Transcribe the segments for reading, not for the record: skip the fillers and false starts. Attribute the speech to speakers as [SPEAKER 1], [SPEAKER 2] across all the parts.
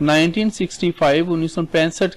[SPEAKER 1] 1965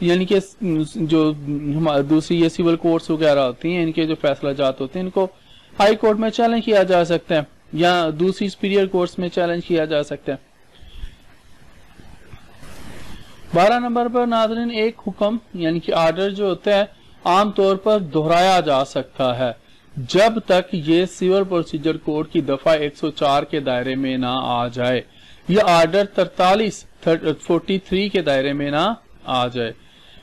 [SPEAKER 1] یعنی کہ جو دوسری یہ سول کورٹس وغیرہ ہوتی ہیں ان کے جو فیصلہ جات ہوتے ہیں ان کو ہائی کورٹ میں چیلنج کیا جا سکتا ہے یا دوسری سپیریئر کورٹس میں چیلنج کیا جا سکتا ہے۔ 12 نمبر پر ناظرین ایک حکم یعنی کہ آرڈر جو ہوتا ہے عام طور پر دہرایا جا سکتا ہے جب تک یہ سول پروسیجر کوڈ کی دفعہ 104 کے دائرے میں نہ آ جائے یا آرڈر 43 کے دائرے میں نہ آ جائے،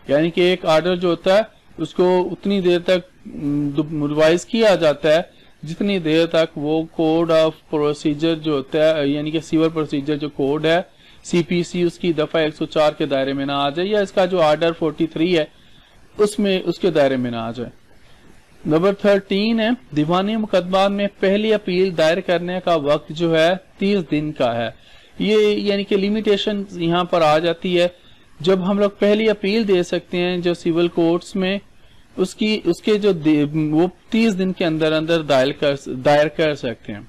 [SPEAKER 1] یعنی کہ ایک آرڈر جو ہوتا ہے اس کو اتنی دیر تک ریوائز کیا جاتا ہے جتنی دیر تک وہ کوڈ آف پروسیجر جو ہوتا ہے یعنی کہ سول پروسیجر جو کوڈ ہے سی پی سی اس کی دفعہ 104 کے دائرے میں نہ آ جائے یا اس کا جو آرڈر 43 ہے اس کے دائرے میں نہ آ جائے۔ نمبر 13 ہے دیوانی مقدمات میں پہلی اپیل دائر کرنے کا وقت جو ہے 30 دن کا ہے۔ یہ یعنی کہ لیمیٹیشن یہاں پر آ جاتی ہے، جب ہم لوگ پہلی اپیل دے سکتے ہیں جو سول کورٹس میں اس کے جو وہ 30 دن کے اندر دائر کر سکتے ہیں۔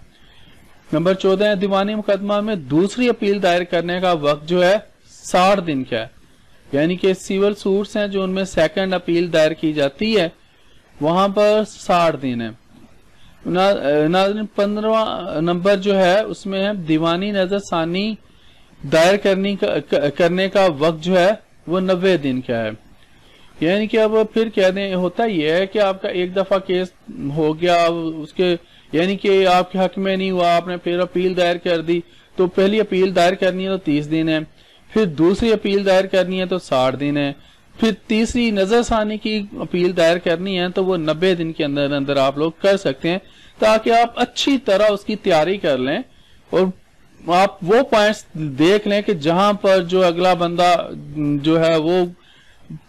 [SPEAKER 1] نمبر 14 ہے دیوانی مقدمہ میں دوسری اپیل دائر کرنے کا وقت جو ہے 60 دن کا ہے، یعنی کہ سول سوٹس ہیں جو ان میں سیکنڈ اپیل دائر کی جاتی ہے وہاں پر 60 دن ہے۔ ناظرین 15 نمبر جو ہے اس میں ہے دیوانی نظر ثانی دائر کرنے کا وقت جو ہے وہ 90 دن کا ہے، یعنی کہ اب پھر کہہ دیں ہوتا یہ ہے کہ آپ کا ایک دفعہ کیس ہو گیا اس کے یعنی کہ آپ کے حق میں نہیں ہوا، آپ نے پھر اپیل دائر کر دی تو پہلی اپیل دائر کرنی ہے تو 30 دن ہے، پھر دوسری اپیل دائر کرنی ہے تو 60 دن ہے، پھر تیسری نظر ثانی کی اپیل دائر کرنی ہے تو وہ 90 دن کے اندر آپ لوگ کر سکتے ہیں تاکہ آپ اچھی طرح اس کی تیاری کر لیں اور آپ وہ پوائنٹس دیکھ لیں کہ جہاں پر جو اگلا بندہ جو ہے وہ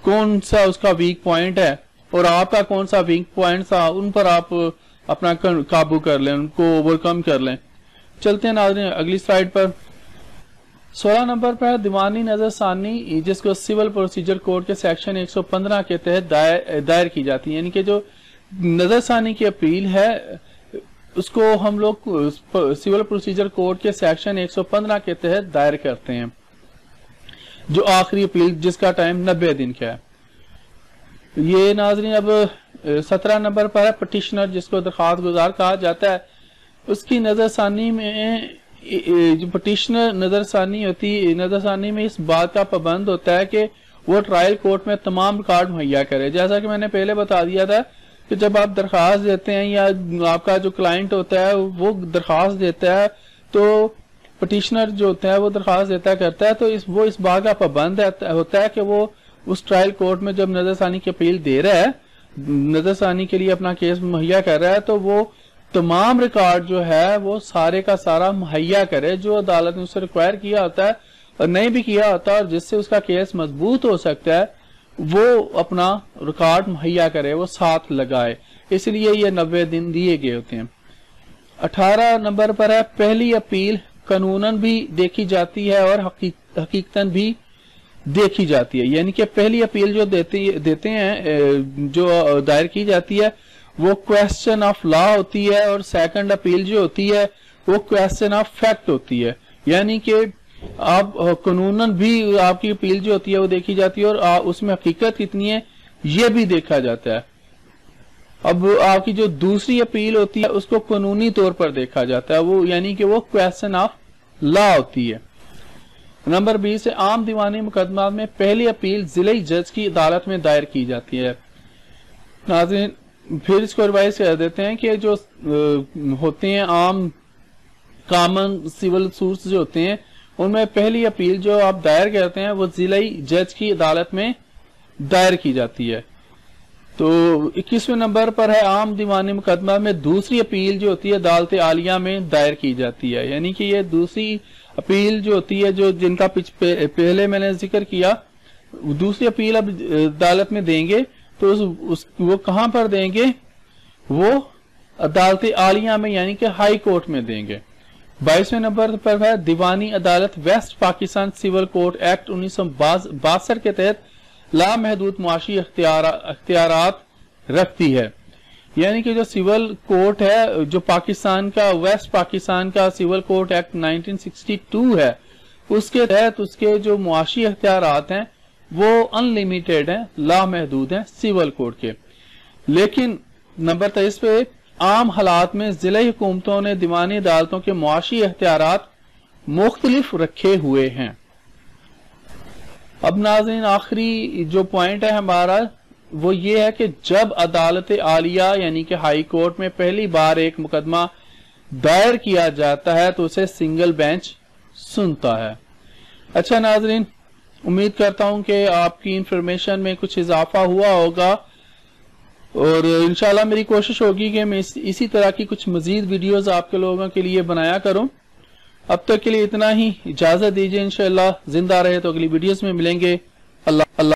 [SPEAKER 1] کون سا اس کا ویک پوائنٹ ہے اور آپ کا کون سا ویک پوائنٹ تھا، ان پر آپ اپنا قابو کر لیں، ان کو اوورکم کر لیں۔ چلتے ہیں ناظرین اگلی سلائیڈ پر۔ 16 نمبر پر دیوانی نظر ثانی جس کو سول پروسیجر کوڈ کے سیکشن 115 کے تحت دائر کی جاتی ہے، یعنی کہ جو نظر ثانی کی اپیل ہے اس کو ہم لوگ سول پروسیجر کوڈ کے سیکشن 115 کے تحت دائر کرتے ہیں، جو آخری اپیل جس کا ٹائم 90 دن کا ہے۔ یہ ناظرین اب 17 نمبر پر ہے پٹیشنر جس کو درخواست گزار کہا جاتا ہے، اس کی نظر ثانی میں جو پٹیشنر نظر ثانی میں اس بات کا پابند ہوتا ہے کہ وہ ٹرائل کورٹ میں تمام ریکارڈ مہیا کرے، جیسا کہ میں نے پہلے بتا دیا تھا کہ جب آپ درخواست دیتے ہیں یا آپ کا جو کلائنٹ ہوتا ہے وہ درخواست دیتا ہے تو پٹیشنر جو ہوتا ہے وہ درخواست دیتا کرتا ہے تو وہ اس بات کا پابند ہوتا ہے کہ وہ اس ٹرائل کورٹ میں جب نظر ثانی کی اپیل دے رہا ہے، نظر ثانی کے لیے اپنا کیس مہیا کر رہا ہے تو وہ تمام ریکارڈ جو ہے وہ سارے کا سارا مہیا کرے جو عدالت نے اس سے ریکوائر کیا ہوتا ہے اور نہیں بھی کیا ہوتا اور جس سے اس کا کیس مضبوط ہو سکتا ہے وہ اپنا ریکارڈ مہیا کرے، وہ ساتھ لگائے، اس لیے یہ 90 دن دیے گئے ہوتے ہیں۔ 18 نمبر پر ہے پہلی اپیل قانوناً بھی دیکھی جاتی ہے اور حقیقتاً بھی دیکھی جاتی ہے، یعنی کہ پہلی اپیل جو دیتے ہیں جو دائر کی جاتی ہے وہ کویسچن آف لا ہوتی ہے اور سیکنڈ اپیل جو ہوتی ہے وہ کویسچن آف فیکٹ ہوتی ہے، یعنی کہ آپ قانوناً بھی آپ کی اپیل جو ہوتی ہے وہ دیکھی جاتی ہے اور اس میں حقیقت کتنی ہے یہ بھی دیکھا جاتا ہے۔ اب آپ کی جو دوسری اپیل ہوتی ہے اس کو قانونی طور پر دیکھا جاتا ہے، وہ یعنی کہ وہ کویسچن آف لا ہوتی ہے۔ نمبر 20 ہے عام دیوانی مقدمات میں پہلی اپیل ضلعی جج کی عدالت میں دائر کی جاتی ہے۔ ناظرین پھر اس کو ریوائز کر دیتے ہیں کہ جو ہوتے ہیں عام کامن سول سوٹس جو ہوتے ہیں ان میں پہلی اپیل جو آپ دائر کرتے ہیں وہ ضلعی جج کی عدالت میں دائر کی جاتی ہے۔ تو 21ویں نمبر پر ہے عام دیوانی مقدمہ میں دوسری اپیل جو ہوتی ہے عدالت عالیہ میں دائر کی جاتی ہے، یعنی کہ یہ دوسری اپیل جو ہوتی ہے جو جن کا پہلے میں نے ذکر کیا دوسری اپیل اب عدالت میں دیں گے تو وہ کہاں پر دیں گے، وہ عدالت عالیہ میں یعنی کہ ہائی کورٹ میں دیں گے۔ 22ویں نمبر پر ہے دیوانی عدالت West Pakistan civil code act 1962 کے تحت لامحدود معاشی اختیارات رکھتی ہے، یعنی کہ جو سول کورٹ ہے جو پاکستان کا ویسٹ پاکستان کا سول کورٹ ایکٹ 1962 ہے اس کے تحت اس کے جو معاشی اختیارات ہیں وہ انلیمیٹڈ ہیں، لامحدود ہیں سول کوڈ کے. لیکن نمبر 23 پہ عام حالات میں ضلعی حکومتوں نے دیوانی عدالتوں کے معاشی اختیارات مختلف رکھے ہوئے ہیں. اب ناظرین آخری جو پوائنٹ ہے ہمارا وہ یہ ہے کہ جب عدالت عالیہ یعنی کہ ہائی کورٹ میں پہلی بار ایک مقدمہ دائر کیا جاتا ہے تو اسے سنگل بینچ سنتا ہے. اچھا ناظرین، امید کرتا ہوں کہ آپ کی انفارمیشن میں کچھ اضافہ ہوا ہوگا، اور انشاءاللہ میری کوشش ہوگی کہ میں اسی طرح کی کچھ مزید ویڈیوز آپ کے لوگوں کے لیے بنایا کروں. اب تک کے لیے اتنا ہی، اجازت دیجیے، انشاءاللہ زندہ رہے تو اگلی ویڈیوز میں ملیں گے. اللہ